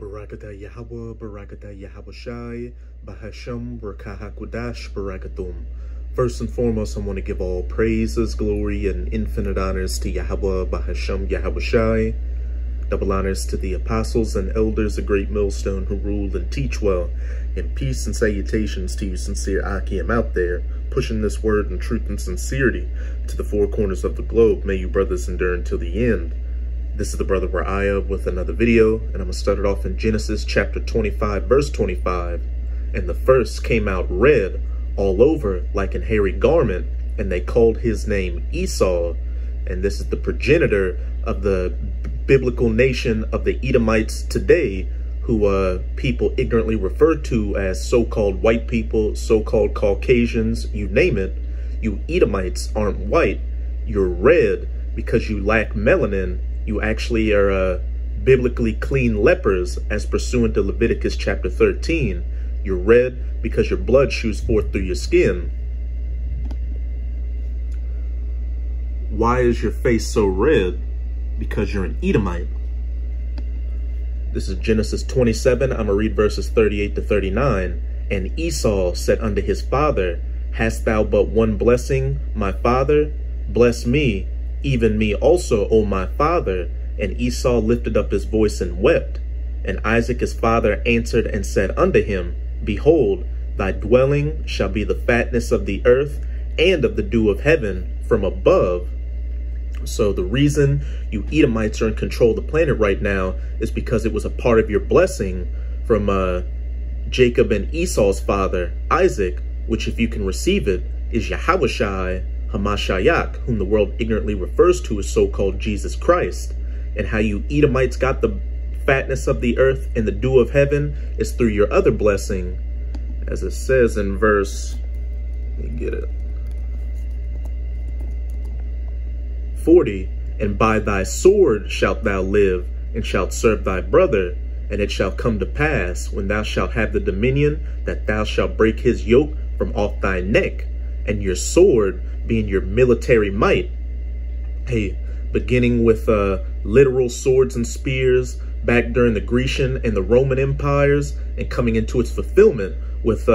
Barakatah Yahweh, Barakatah Yahweh Shai, Bahasham, Rakahakwadash, Barakatum. First and foremost, I want to give all praises, glory, and infinite honors to Yahweh, Bahasham, Yahweh Shai. Double honors to the apostles and elders of Great Millstone who rule and teach well. And peace and salutations to you sincere Akim out there, pushing this word in truth and sincerity to the four corners of the globe. May you brothers endure until the end. This is the brother Ra'aya with another video, and I'm going to start it off in Genesis chapter 25, verse 25. And the first came out red all over like an hairy garment, and they called his name Esau. And this is the progenitor of the biblical nation of the Edomites today, who people ignorantly refer to as so-called white people, so-called Caucasians, you name it. You Edomites aren't white, you're red because you lack melanin. You actually are biblically clean lepers, as pursuant to Leviticus chapter 13. You're red because your blood shoots forth through your skin. Why is your face so red? Because you're an Edomite. This is Genesis 27. I'm going to read verses 38 to 39. And Esau said unto his father, Hast thou but one blessing, my father? Bless me, even me also, O my father. And Esau lifted up his voice and wept. And Isaac his father answered and said unto him, Behold, thy dwelling shall be the fatness of the earth and of the dew of heaven from above. So the reason you Edomites are in control of the planet right now is because it was a part of your blessing from Jacob and Esau's father, Isaac, which if you can receive it, is Yahawashi Hamashiach, whom the world ignorantly refers to as so-called Jesus Christ. And how you Edomites got the fatness of the earth and the dew of heaven is through your other blessing. As it says in verse, let me get it, 40, and by thy sword shalt thou live, and shalt serve thy brother. And it shall come to pass, when thou shalt have the dominion, that thou shalt break his yoke from off thy neck, and your sword being your military might. Hey, beginning with literal swords and spears back during the Grecian and the Roman empires, and coming into its fulfillment with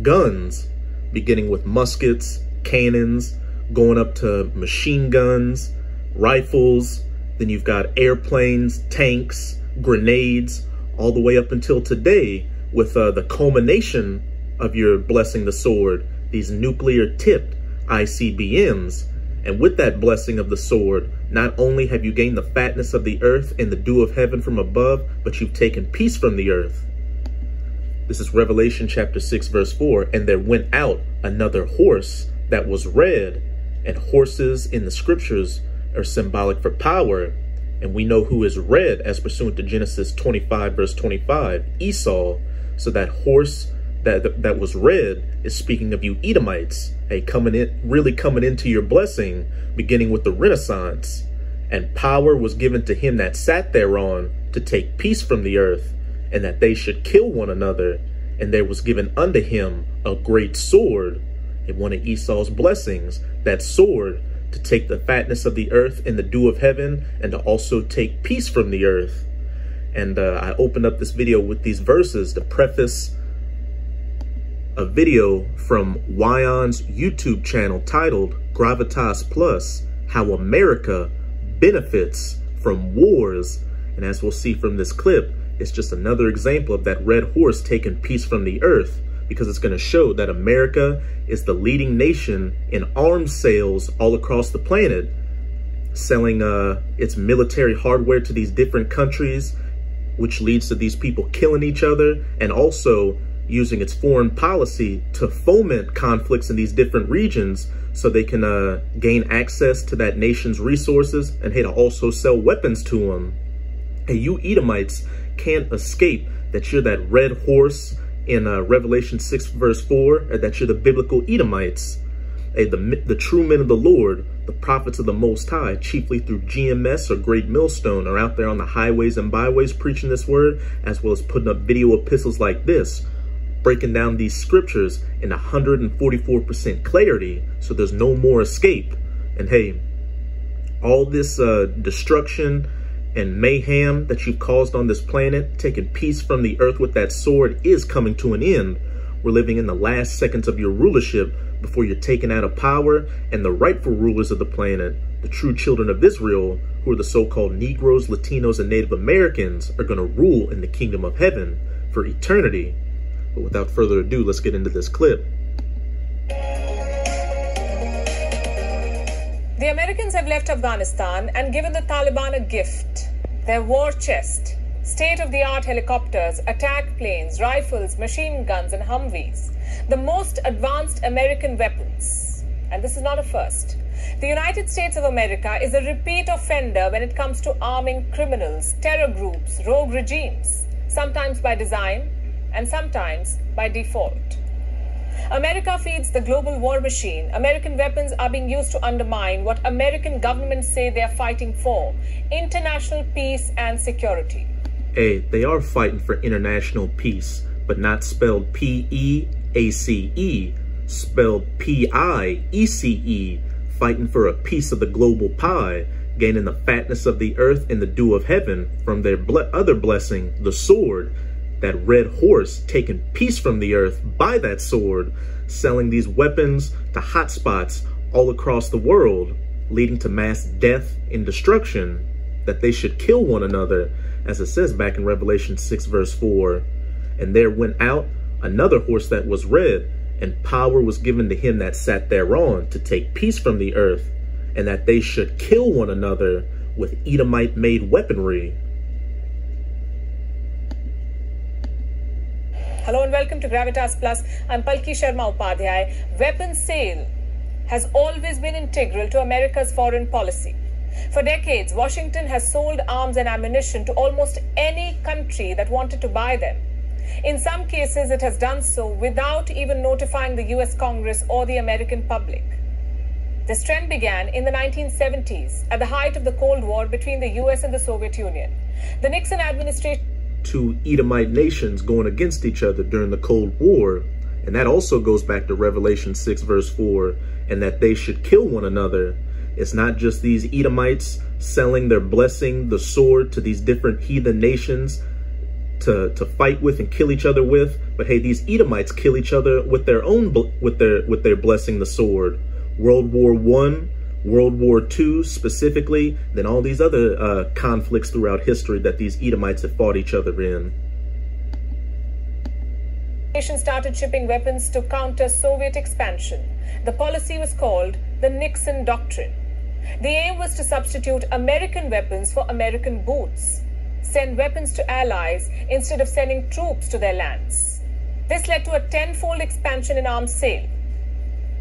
guns, beginning with muskets, cannons, going up to machine guns, rifles, then you've got airplanes, tanks, grenades, all the way up until today with the culmination of your blessing the sword, these nuclear-tipped ICBMs. And with that blessing of the sword, not only have you gained the fatness of the earth and the dew of heaven from above, but you've taken peace from the earth. This is Revelation chapter 6, verse 4. And there went out another horse that was red. And horses in the scriptures are symbolic for power. And we know who is red as pursuant to Genesis 25, verse 25, Esau. So that horse that was red is speaking of you Edomites, hey, really coming into your blessing, beginning with the Renaissance. And power was given to him that sat thereon to take peace from the earth, and that they should kill one another. And there was given unto him a great sword, and one of Esau's blessings, that sword, to take the fatness of the earth and the dew of heaven, and to also take peace from the earth. And I opened up this video with these verses to preface a video from Wyon's YouTube channel titled Gravitas Plus, How America Benefits from Wars. And as we'll see from this clip, it's just another example of that red horse taking peace from the earth, because it's going to show that America is the leading nation in arms sales all across the planet, selling its military hardware to these different countries, which leads to these people killing each other, and also using its foreign policy to foment conflicts in these different regions so they can gain access to that nation's resources, and hey, to also sell weapons to them. Hey, you Edomites can't escape that you're that red horse in Revelation 6, verse 4, that you're the biblical Edomites. Hey, the true men of the Lord, the prophets of the Most High, chiefly through GMS or Great Millstone, are out there on the highways and byways preaching this word, as well as putting up video epistles like this, breaking down these scriptures in 144% clarity, so there's no more escape. And hey, all this destruction and mayhem that you've caused on this planet, taking peace from the earth with that sword, is coming to an end. We're living in the last seconds of your rulership before you're taken out of power, and the rightful rulers of the planet, the true children of Israel, who are the so-called Negroes, Latinos, and Native Americans, are going to rule in the kingdom of heaven for eternity. But without further ado, let's get into this clip. The Americans have left Afghanistan and given the Taliban a gift: their war chest. State-of-the-art helicopters, attack planes, rifles, machine guns, and Humvees. The most advanced American weapons. And this is not a first. The United States of America is a repeat offender when it comes to arming criminals, terror groups, rogue regimes, sometimes by design and sometimes by default. America feeds the global war machine. American weapons are being used to undermine what American governments say they are fighting for: international peace and security. Hey, they are fighting for international peace, but not spelled P-E-A-C-E, spelled P-I-E-C-E, fighting for a piece of the global pie, gaining the fatness of the earth and the dew of heaven from their other blessing, the sword, that red horse, taking peace from the earth by that sword, selling these weapons to hotspots all across the world, leading to mass death and destruction, that they should kill one another, as it says back in Revelation 6 verse 4. And there went out another horse that was red, and power was given to him that sat thereon to take peace from the earth, and that they should kill one another with Edomite-made weaponry. Hello and welcome to Gravitas Plus. I'm Palki Sharma Upadhyay. Weapons sale has always been integral to America's foreign policy. For decades, Washington has sold arms and ammunition to almost any country that wanted to buy them. In some cases, it has done so without even notifying the US Congress or the American public. This trend began in the 1970s, at the height of the Cold War between the US and the Soviet Union. The Nixon administration... Two Edomite nations going against each other during the Cold War. And that also goes back to Revelation 6 verse 4, and that they should kill one another. It's not just these Edomites selling their blessing, the sword, to these different heathen nations to fight with and kill each other with. But hey, these Edomites kill each other with their own, with their blessing, the sword. World War I, World War II specifically, then all these other conflicts throughout history that these Edomites have fought each other in. Started shipping weapons to counter Soviet expansion. The policy was called the Nixon Doctrine. The aim was to substitute American weapons for American boots, send weapons to allies instead of sending troops to their lands. This led to a tenfold expansion in arms sale.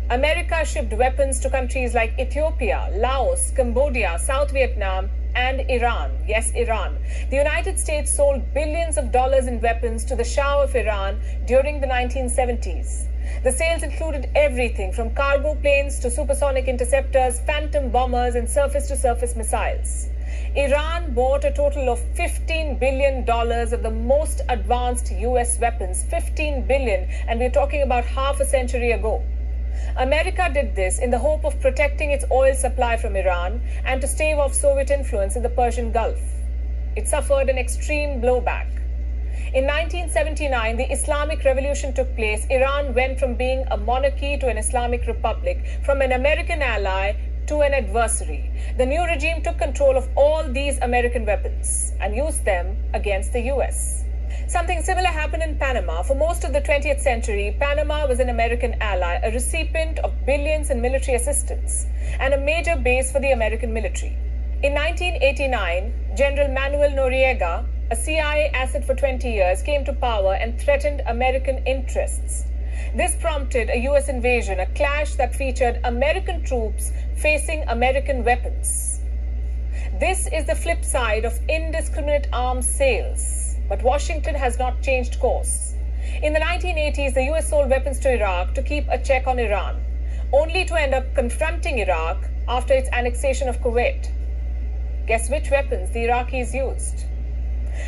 America shipped weapons to countries like Ethiopia, Laos, Cambodia, South Vietnam, and Iran. Yes, Iran. The United States sold billions of dollars in weapons to the Shah of Iran during the 1970s. The sales included everything from cargo planes to supersonic interceptors, phantom bombers, and surface-to-surface missiles. Iran bought a total of $15 billion of the most advanced US weapons. $15 billion, and we're talking about half a century ago. America did this in the hope of protecting its oil supply from Iran and to stave off Soviet influence in the Persian Gulf. It suffered an extreme blowback. In 1979, the Islamic Revolution took place. Iran went from being a monarchy to an Islamic republic, from an American ally to an adversary. The new regime took control of all these American weapons and used them against the US. Something similar happened in Panama. For most of the 20th century, Panama was an American ally, a recipient of billions in military assistance, and a major base for the American military. In 1989, General Manuel Noriega, a CIA asset for 20 years, came to power and threatened American interests. This prompted a US invasion, a clash that featured American troops facing American weapons. This is the flip side of indiscriminate arms sales. But Washington has not changed course. In the 1980s, the US sold weapons to Iraq to keep a check on Iran, only to end up confronting Iraq after its annexation of Kuwait. Guess which weapons the Iraqis used?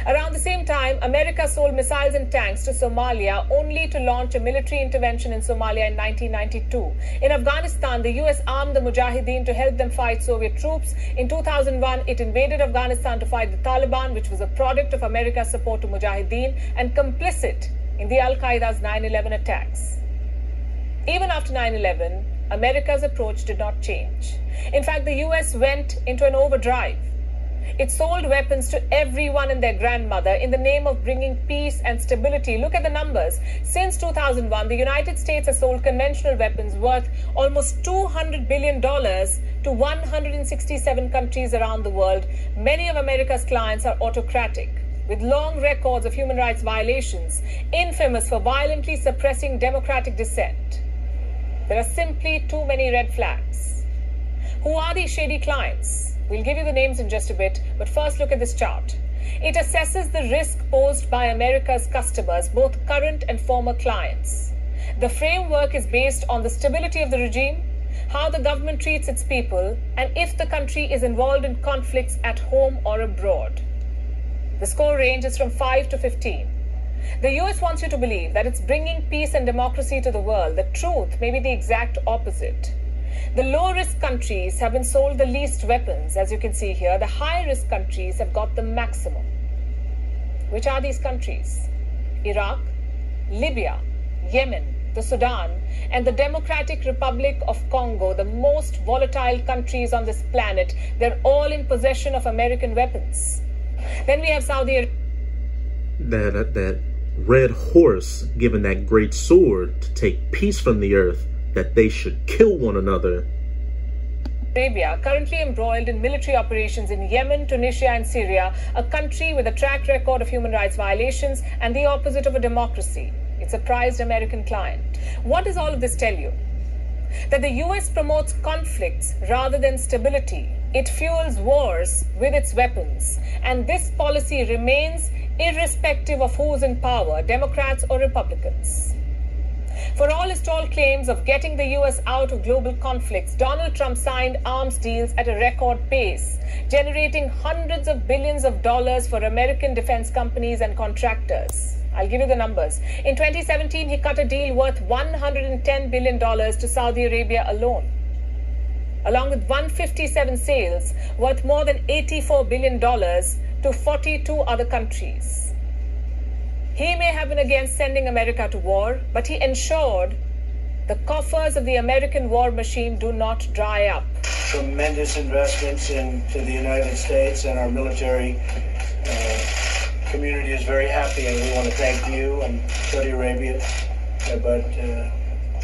Around the same time, America sold missiles and tanks to Somalia only to launch a military intervention in Somalia in 1992. In Afghanistan, the US armed the Mujahideen to help them fight Soviet troops. In 2001, it invaded Afghanistan to fight the Taliban, which was a product of America's support to Mujahideen and complicit in the Al-Qaeda's 9/11 attacks. Even after 9/11, America's approach did not change. In fact, the US went into an overdrive. It sold weapons to everyone and their grandmother in the name of bringing peace and stability. Look at the numbers. Since 2001, the United States has sold conventional weapons worth almost $200 billion to 167 countries around the world. Many of America's clients are autocratic, with long records of human rights violations, infamous for violently suppressing democratic dissent. There are simply too many red flags. Who are these shady clients? We'll give you the names in just a bit, but first look at this chart. It assesses the risk posed by America's customers, both current and former clients. The framework is based on the stability of the regime, how the government treats its people, and if the country is involved in conflicts at home or abroad. The score range is from 5 to 15. The US wants you to believe that it's bringing peace and democracy to the world. The truth may be the exact opposite. The low-risk countries have been sold the least weapons. As you can see here, the high-risk countries have got the maximum. Which are these countries? Iraq, Libya, Yemen, the Sudan, and the Democratic Republic of Congo, the most volatile countries on this planet. They're all in possession of American weapons. Then we have Saudi Arabia. That red horse given that great sword to take peace from the earth, that they should kill one another. Arabia, currently embroiled in military operations in Yemen, Tunisia, and Syria, a country with a track record of human rights violations and the opposite of a democracy. It's a prized American client. What does all of this tell you? That the US promotes conflicts rather than stability. It fuels wars with its weapons. And this policy remains irrespective of who's in power, Democrats or Republicans. For all his tall claims of getting the US out of global conflicts, Donald Trump signed arms deals at a record pace, generating hundreds of billions of dollars for American defense companies and contractors. I'll give you the numbers. In 2017, he cut a deal worth $110 billion to Saudi Arabia alone, along with 157 sales worth more than $84 billion to 42 other countries. He may have been against sending America to war, but he ensured the coffers of the American war machine do not dry up. Tremendous investments into the United States, and our military community is very happy, and we want to thank you and Saudi Arabia. But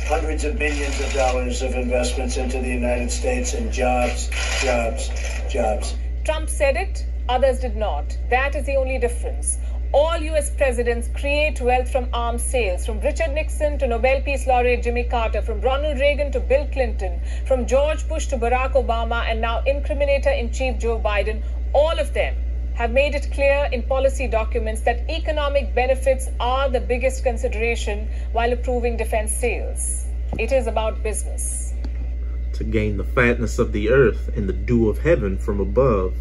hundreds of billions of dollars of investments into the United States, and jobs, jobs, jobs. Trump said it, others did not. That is the only difference. All US presidents create wealth from arms sales, from Richard Nixon to Nobel Peace Laureate Jimmy Carter, from Ronald Reagan to Bill Clinton, from George Bush to Barack Obama, and now Incriminator-in-Chief Joe Biden. All of them have made it clear in policy documents that economic benefits are the biggest consideration while approving defense sales. It is about business. To gain the fatness of the earth and the dew of heaven from above.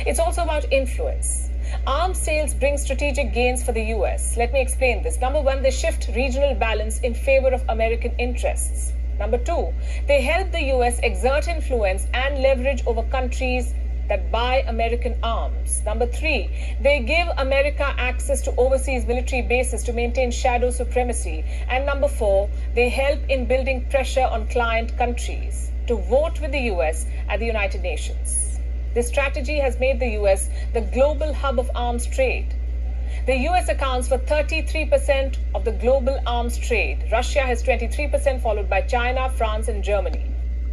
It's also about influence. Arms sales bring strategic gains for the US. Let me explain this. Number one, they shift regional balance in favor of American interests. Number two, they help the US exert influence and leverage over countries that buy American arms. Number three, they give America access to overseas military bases to maintain shadow supremacy. And number four, they help in building pressure on client countries to vote with the US at the United Nations. This strategy has made the US the global hub of arms trade. The US accounts for 33% of the global arms trade. Russia has 23%, followed by China, France, and Germany.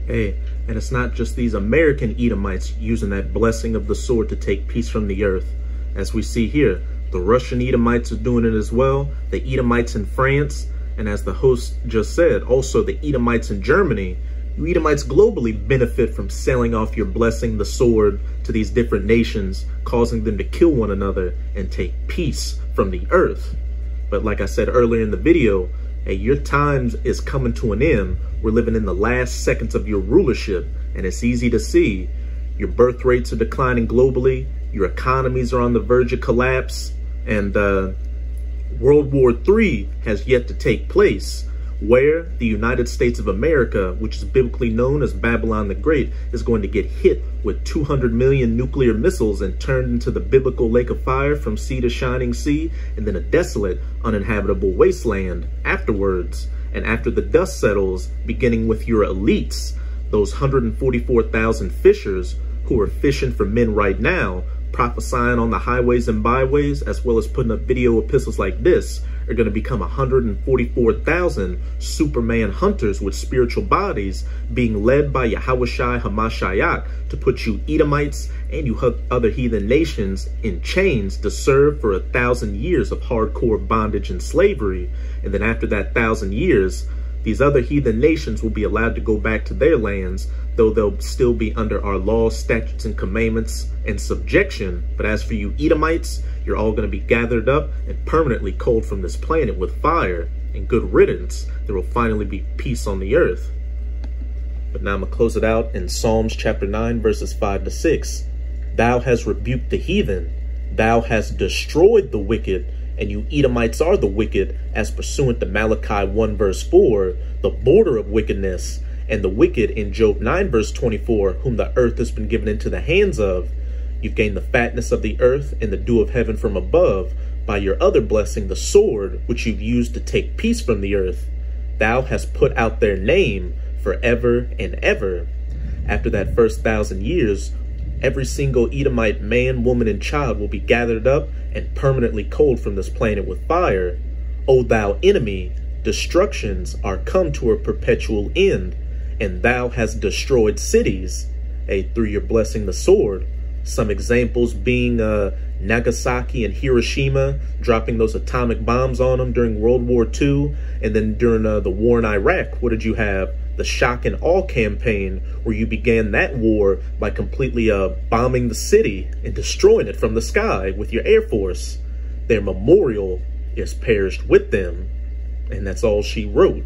Hey, and it's not just these American Edomites using that blessing of the sword to take peace from the earth. As we see here, the Russian Edomites are doing it as well, the Edomites in France, and as the host just said, also the Edomites in Germany. You Edomites globally benefit from selling off your blessing, the sword, to these different nations, causing them to kill one another and take peace from the earth. But like I said earlier in the video, hey, your time is coming to an end. We're living in the last seconds of your rulership, and it's easy to see. Your birth rates are declining globally. Your economies are on the verge of collapse. And World War III has yet to take place, where the United States of America, which is biblically known as Babylon the Great, is going to get hit with 200 million nuclear missiles and turned into the biblical lake of fire from sea to shining sea, and then a desolate, uninhabitable wasteland afterwards. And after the dust settles, beginning with your elites, those 144,000 fishers who are fishing for men right now, prophesying on the highways and byways, as well as putting up video epistles like this, are going to become 144,000 Superman hunters with spiritual bodies, being led by Yahushua Hamashiach to put you Edomites and you other heathen nations in chains to serve for 1,000 years of hardcore bondage and slavery. And then after that 1,000 years, these other heathen nations will be allowed to go back to their lands, though they'll still be under our laws, statutes, and commandments and subjection. But as for you Edomites, you're all going to be gathered up and permanently culled from this planet with fire, and good riddance. There will finally be peace on the earth. But now I'm going to close it out in Psalms chapter 9, verses 5 to 6. Thou hast rebuked the heathen. Thou hast destroyed the wicked. And you Edomites are the wicked, as pursuant to Malachi 1 verse 4, the border of wickedness, and the wicked in Job 9 verse 24, whom the earth has been given into the hands of. You've gained the fatness of the earth and the dew of heaven from above, by your other blessing, the sword, which you've used to take peace from the earth. Thou hast put out their name forever and ever. After that first 1,000 years, every single Edomite man, woman, and child will be gathered up and permanently culled from this planet with fire. O thou enemy, destructions are come to a perpetual end, and thou hast destroyed cities, through your blessing the sword. Some examples being Nagasaki and Hiroshima, dropping those atomic bombs on them during World War II, and then during the war in Iraq, what did you have? The shock and awe campaign, where you began that war by completely bombing the city and destroying it from the sky with your Air Force. Their memorial is perished with them, and that's all she wrote.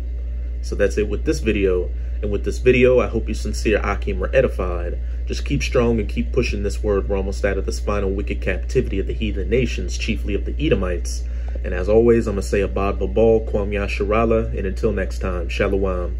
So that's it with this video. And with this video, I hope you sincere Akim were edified. Just keep strong and keep pushing this word. We're almost out of the spinal wicked captivity of the heathen nations, chiefly of the Edomites. And as always, I'm going to say Abad Babal, Kwam Yasharala, and until next time, Shalom.